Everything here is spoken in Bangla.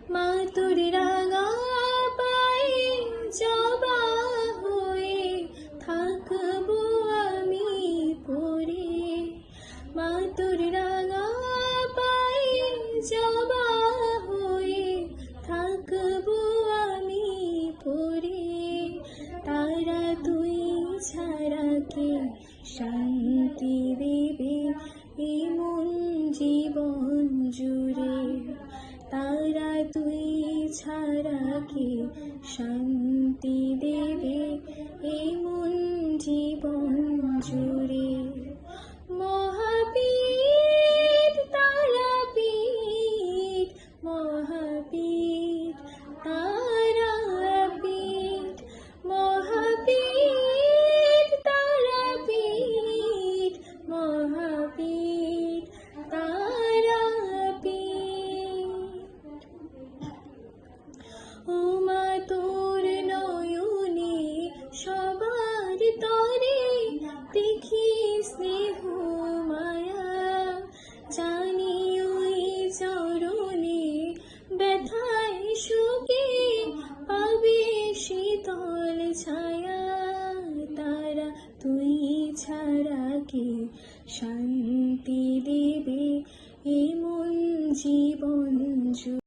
মা তোর রাঙা পায়ে জবা হয়ে থাকবো আমি পরে। মা তোর রাঙা পায়ে জবা হয়ে থাকবো আমি পরে। তারা তুই ছাড়া কে শান্তি দেবে এই মন জীবন জুড়ে। তারা তুই ছাড়া কে শান্তি দেবে এই মন জীবন জুড়ে। মহাবীর তারাপীঠ, মহাবীর তারাপীঠ, মহাবীর তারাপীঠ, মহাবীর তারাপীঠ। ও মা তোর নয়নে সবার তরে দেখি স্নেহ মায়া। জানি ওই চরণে ব্যথায় সুখে পাবে শীতল ছায়া। তারা তুই ছাড়া কে শান্তি দেবে এ মন জীবন জুড়ে।